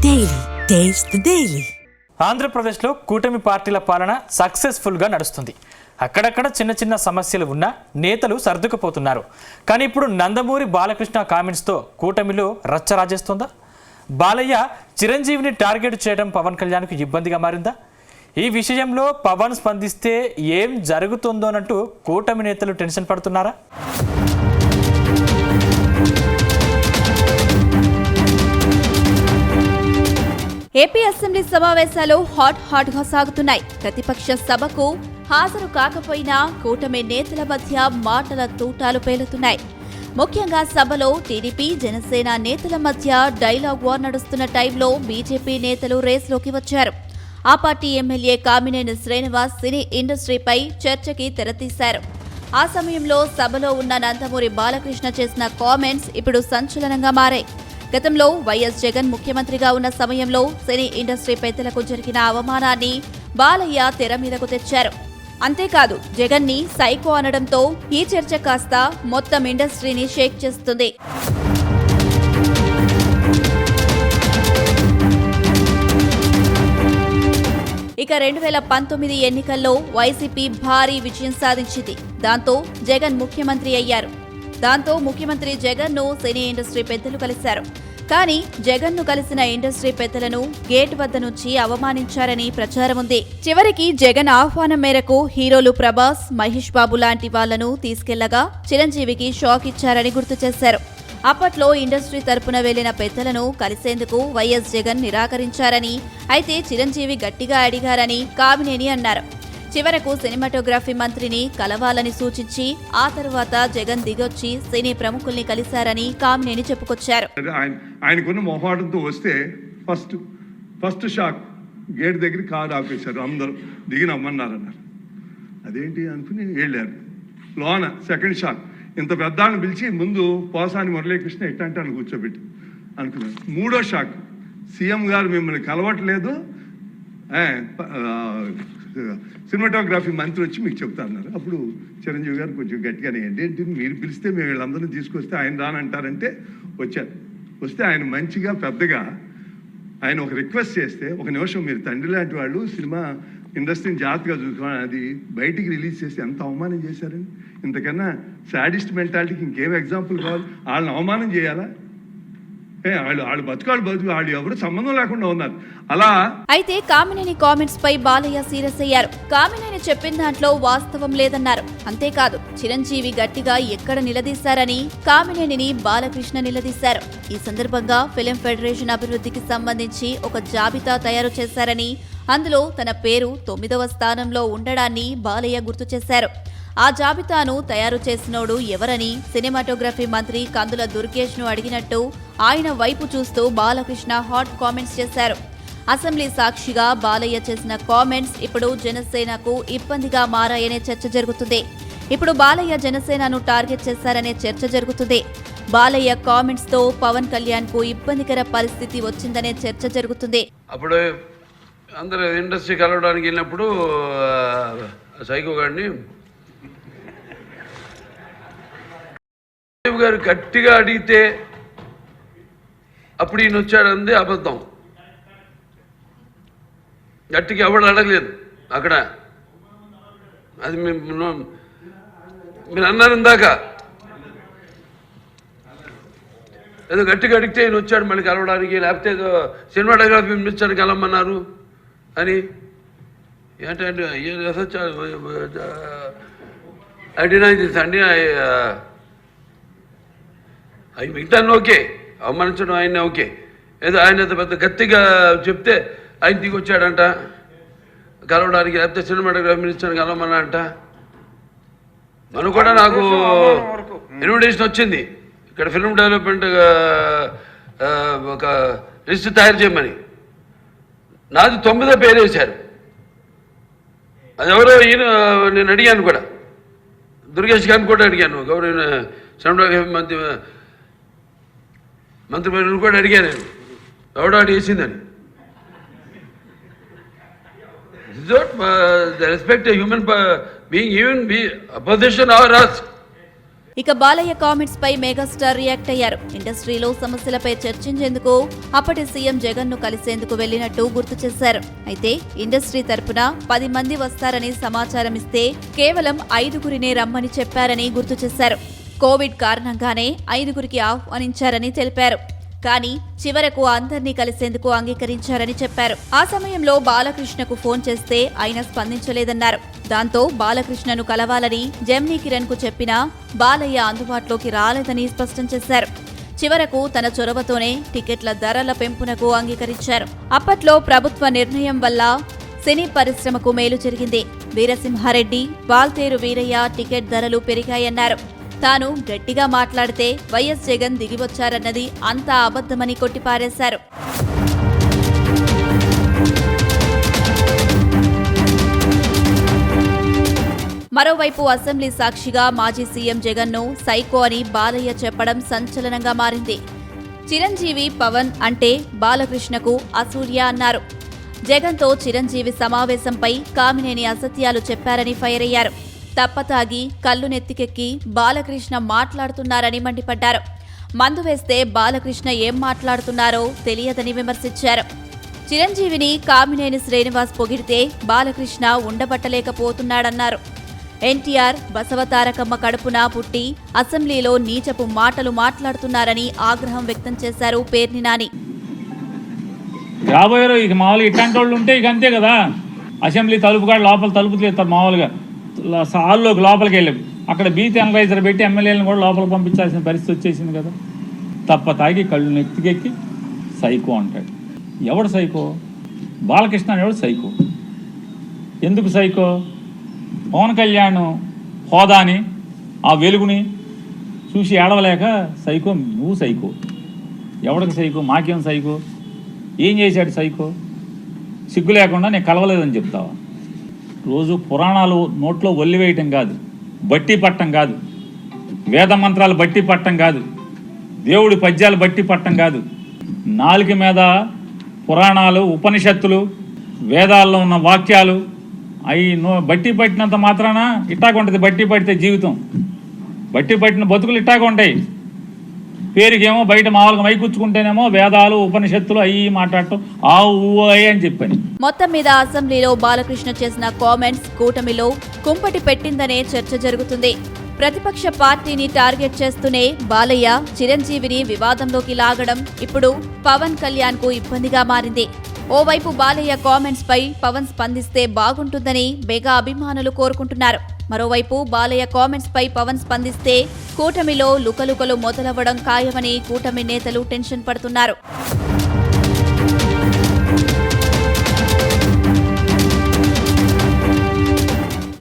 Daily taste the daily. ఆంధ్రప్రదేశ్లో కూటమి పార్టీల పాలన సక్సెస్ఫుల్గా నడుస్తుంది. అక్కడక్కడ చిన్న చిన్న సమస్యలు ఉన్నా నేతలు సర్దుకుపోతున్నారు. కానీ ఇప్పుడు నందమూరి బాలకృష్ణ కామెంట్స్తో కూటమిలో రచ్చ రాజేస్తుందా? బాలయ్య చిరంజీవిని టార్గెట్ చేయడం పవన్ కళ్యాణ్కు ఇబ్బందిగా మారిందా? ఈ విషయంలో పవన్ స్పందిస్తే ఏం జరుగుతుందోనంటూ కూటమి నేతలు టెన్షన్ పడుతున్నారా? ఏపీ అసెంబ్లీ సమావేశాలు హాట్ గా సాగుతున్నాయి. ప్రతిపక్ష సభకు హాజరు కాకపోయినా కూటమి నేతల మధ్య మాటల తూటాలు పేలుతున్నాయి. ముఖ్యంగా సభలో టీడీపీ జనసేన నేతల మధ్య డైలాగ్ వార్ నడుస్తున్న టైంలో బీజేపీ నేతలు రేస్లోకి వచ్చారు. ఆ పార్టీ ఎమ్మెల్యే కామినేని శ్రీనివాస్ సినీ ఇండస్ట్రీపై చర్చకి తెరతీశారు. ఆ సమయంలో సభలో ఉన్న నందమూరి బాలకృష్ణ చేసిన కామెంట్స్ ఇప్పుడు సంచలనంగా మారాయి. గతంలో వైఎస్ జగన్ ముఖ్యమంత్రిగా ఉన్న సమయంలో సినీ ఇండస్ట్రీ పెద్దలకు జరిగిన అవమానాన్ని బాలయ్య తెర మీదకు తెచ్చారు. అంతేకాదు జగన్ ని సైకో అనడంతో ఈ చర్చ కాస్త మొత్తం ఇండస్ట్రీని షేక్ చేస్తుంది. ఇక 2019 ఎన్నికల్లో వైసీపీ భారీ విజయం సాధించింది. దాంతో జగన్ ముఖ్యమంత్రి అయ్యారు. దాంతో ముఖ్యమంత్రి జగన్ ను సినీ ఇండస్ట్రీ పెద్దలు కలిశారు. కానీ జగన్ ను కలిసిన ఇండస్ట్రీ పెద్దలను గేట్ వద్ద నుంచి అవమానించారని ప్రచారం ఉంది. చివరికి జగన్ ఆహ్వానం మేరకు హీరోలు ప్రభాస్, మహేష్ బాబు లాంటి వాళ్లను తీసుకెళ్లగా చిరంజీవికి షాక్ ఇచ్చారని గుర్తు చేశారు. అప్పట్లో ఇండస్ట్రీ తరపున వెళ్లిన పెద్దలను కలిసేందుకు వైఎస్ జగన్ నిరాకరించారని, అయితే చిరంజీవి గట్టిగా అడిగారని కామినేని అన్నారు. చివరకు సినిమాటోగ్రఫీ మంత్రిని కలవాలని సూచించి ఆ తర్వాత జగన్ దిగొచ్చి సినీ ప్రముఖుల్ని కలిశారని కామినేని చెప్పుకొచ్చారు. ఆయనకున్న మొహాటంతో వస్తే ఫస్ట్ షాక్ గేట్ దగ్గర కారు ఆపేశారు. అందరూ దిగి నమ్మన్నారన్నారు. అదేంటి అనుకుని వెళ్ళారు. లోన సెకండ్ షాక్ ఇంత పెద్దాన్ని పిలిచి ముందు పోసాని మురళీకృష్ణ ఎట్టంటాను కూర్చోబెట్టి అనుకున్నారు. మూడో షాక్ సీఎం గారు మిమ్మల్ని కలవట్లేదు, సినిమాటోగ్రఫీ మంత్రి వచ్చి మీకు చెప్తారన్నారు. అప్పుడు చిరంజీవి గారు కొంచెం గట్టిగానే ఏంటి మీరు పిలిస్తే మేము వీళ్ళందరినీ తీసుకొస్తే ఆయన రానంటారంటే వచ్చారు. వస్తే ఆయన మంచిగా పెద్దగా ఆయన ఒక రిక్వెస్ట్ చేస్తే, ఒక నిమిషం మీరు తండ్రి లాంటి వాళ్ళు సినిమా ఇండస్ట్రీని జాగ్రత్తగా చూసుకోవాలి, అది బయటికి రిలీజ్ చేసి ఎంత అవమానం చేశారని. ఇంతకన్నా సాడిస్ట్ మెంటాలిటీకి ఇంకేం ఎగ్జాంపుల్ కావాలి? వాళ్ళని అవమానం చేయాలా? వాళ్ళు బతుకాళ్ళు వాళ్ళు ఎవరు సంబంధం లేకుండా ఉన్నారు. అలా అయితే కామినేని కామెంట్స్ పై బాలయ్య సీరియస్ అయ్యారు. కామినేని చెప్పిన దాంట్లో వాస్తవం లేదన్నారు. అంతేకాదు చిరంజీవి గట్టిగా ఎక్కడ నిలదీశారని కామినేనిని బాలకృష్ణ నిలదీశారు. ఈ సందర్భంగా ఫిలిం ఫెడరేషన్ అభివృద్ధికి సంబంధించి ఒక జాబితా తయారు చేశారని, అందులో తన పేరు 9వ స్థానంలో ఉండడాన్ని బాలయ్య గుర్తు చేశారు. ఆ జాబితాను తయారు చేసినోడు ఎవరని సినిమాటోగ్రఫీ మంత్రి కందుల దుర్గేష్ ను అడిగినట్టు ఆయన వైపు చూస్తూ బాలకృష్ణ హాట్ కామెంట్స్ చేశారు. అసెంబ్లీ సాక్షిగా బాలయ్య చేసిన కామెంట్స్ ఇప్పుడు జనసేనకు ఇబ్బందిగా మారాయనే చర్చ జరుగుతుంది. ఇప్పుడు బాలయ్య జనసేనను టార్గెట్ చేశారనే చర్చ జరుగుతుంది. బాలయ్య కామెంట్స్ తో పవన్ కళ్యాణ్ కు ఇబ్బందికర పరిస్థితి వచ్చిందనే చర్చ జరుగుతుంది. అప్పుడు అందరూ ఇండస్ట్రీ కలవడానికి వెళ్ళినప్పుడు సైకో గారిని గారు గట్టిగా అడిగితే అప్పుడు ఈయన వచ్చాడంది అబద్ధం. గట్టిగా ఎవడు అడగలేదు అక్కడ. అది మీరు అన్నారు ఇందాక, ఏదో గట్టిగా అడిగితే ఈయన వచ్చాడు మళ్ళీ కలవడానికి, లేకపోతే ఏదో సినిమాటోగ్రఫీ మినిస్టర్ కలవమన్నారు అని. ఏంటంటే అడినా అండి అవి మిగతాన్ని ఓకే, అవమానించడం ఆయన ఓకే, ఏదో ఆయన పెద్ద గట్టిగా చెప్తే ఆయన దిగి వచ్చాడంట కలవడానికి, లేకపోతే సినిమాటోగ్రఫీ మినిస్టర్ కలవమన్నా అంట. మనకు కూడా నాకు ఇన్విటేషన్ వచ్చింది ఇక్కడ ఫిల్మ్ డెవలప్మెంట్ ఒక లిస్ట్ తయారు చేయమని. నాది 9వ పేరు వేశారు. అది ఎవరో ఈయన నేను అడిగాను కూడా, దుర్గేష్ గారిని కూడా అడిగాను, గౌరవ సినిమాటోగ్రఫీ మంత్రి పేరు కూడా అడిగాను, ఎవడో అడిగేసిందని. Respect human being, even be opposition or us. ఇక బాలయ్య కామెంట్స్ పై మెగాస్టార్ రియాక్ట్ అయ్యారు. ఇండస్ట్రీలో సమస్యలపై చర్చించేందుకు అప్పటి సీఎం జగన్ ను కలిసేందుకు వెళ్లినట్టు గుర్తు చేశారు. అయితే ఇండస్ట్రీ తరపున 10 మంది వస్తారని సమాచారం ఇస్తే కేవలం 5గురినే రమ్మని చెప్పారని గుర్తు చేశారు. కోవిడ్ కారణంగానే 5గురికి ఆహ్వానించారని తెలిపారు. కానీ చివరకు అందర్నీ కలిసేందుకు అంగీకరించారని చెప్పారు. ఆ సమయంలో బాలకృష్ణకు ఫోన్ చేస్తే ఆయన స్పందించలేదన్నారు. దాంతో బాలకృష్ణను కలవాలని జెమినీ కిరణ్ కు చెప్పినా బాలయ్య అందుబాటులోకి రాలేదని స్పష్టం చేశారు. చివరకు తన చొరవతోనే టికెట్ల ధరల పెంపునకు అంగీకరించారు. అప్పట్లో ప్రభుత్వ నిర్ణయం వల్ల సినీ పరిశ్రమకు మేలు జరిగింది. వీరసింహారెడ్డి, వాల్తేరు వీరయ్య టికెట్ ధరలు పెరిగాయన్నారు. తాను గట్టిగా మాట్లాడితే వైఎస్ జగన్ దిగివచ్చారన్నది అంతా అబద్ధమని కొట్టిపారేశారు. మరోవైపు అసెంబ్లీ సాక్షిగా మాజీ సీఎం జగన్ ను సైకో అని బాలయ్య చెప్పడం సంచలనంగా మారింది. చిరంజీవి పవన్ అంటే బాలకృష్ణకు అసూయ అన్నారు. జగన్తో చిరంజీవి సమావేశంపై కామినేని అసత్యాలు చెప్పారని ఫైర్ అయ్యారు. తప్పతాగి కళ్ళు నెత్తికెక్కి బాలకృష్ణ మాట్లాడుతున్నారని మండిపడ్డారు. మందు వేస్తే బాలకృష్ణ ఏం మాట్లాడుతున్నారో తెలియదని విమర్శించారు. చిరంజీవిని కామినేని శ్రీనివాస్ పొగిడితే బాలకృష్ణ ఉండబట్టలేకపోతున్నాడన్నారు. ఎన్టీఆర్ బసవతారకమ్మ కడుపున పుట్టి అసెంబ్లీలో నీచపు మాటలు మాట్లాడుతున్నారని ఆగ్రహం వ్యక్తం చేశారు పేర్ని నాని. రాబోయే ఇక మామూలుగా ఇట్లాంటి వాళ్ళు ఉంటే ఇక అంతే కదా. అసెంబ్లీ తలుపు కాడ లోపల తలుపు తీస్తారు మామూలుగా హాల్లోకి లోపలికి వెళ్ళాం. అక్కడ బీత్ అనలైజర్ పెట్టి ఎమ్మెల్యేలను కూడా లోపలికి పంపించాల్సిన పరిస్థితి వచ్చేసింది కదా. తప్ప తాగి కళ్ళు నెత్తికెక్కి సైకో అంటాడు. ఎవడు సైకో? బాలకృష్ణ అనేవాడు సైకో. ఎందుకు సైకో? పవన్ కళ్యాణ్ హోదాని ఆ వెలుగుని చూసి ఏడవలేక సైకో. నువ్వు సైకో. ఎవడికి సైకో? మాకేం సైకో? ఏం చేశాడు సైకో? సిగ్గు లేకుండా నేను కలవలేదని చెప్తావా? రోజు పురాణాలు నోట్లో ఒల్లివేయటం కాదు, బట్టి పట్టం కాదు, వేద మంత్రాలు బట్టి పట్టం కాదు, దేవుడి పద్యాలు బట్టి పట్టం కాదు. నాలుక మీద పురాణాలు, ఉపనిషత్తులు, వేదాల్లో ఉన్న వాక్యాలు అవి బట్టి పట్టినంత మాత్రాన ఇట్టాగుంటుంది. బట్టి పడితే జీవితం, బట్టి పట్టిన బతుకులు ఇట్టాగుంటాయి. పేరుకేమో బయట మామూలుగా మైకూర్చుకుంటేనేమో వేదాలు, ఉపనిషత్తులు అయ్యి మాట్లాడటం అని చెప్పని. మొత్తం మీద అసెంబ్లీలో బాలకృష్ణ చేసిన కామెంట్స్ కూటమిలో కుంపటి పెట్టిందనే చర్చ జరుగుతుంది. ప్రతిపక్ష పార్టీని టార్గెట్ చేస్తూనే బాలయ్య చిరంజీవిని వివాదంలోకి లాగడం ఇప్పుడు పవన్ కళ్యాణ్ కు ఇబ్బందిగా మారింది. ఓవైపు బాలయ్య కామెంట్స్ పై పవన్ స్పందిస్తే బాగుంటుందని మెగా అభిమానులు కోరుకుంటున్నారు. మరోవైపు బాలయ్య కామెంట్స్ పై పవన్ స్పందిస్తే కూటమిలో లుకలుకలు మొదలవ్వడం ఖాయమని కూటమి నేతలు టెన్షన్ పడుతున్నారు.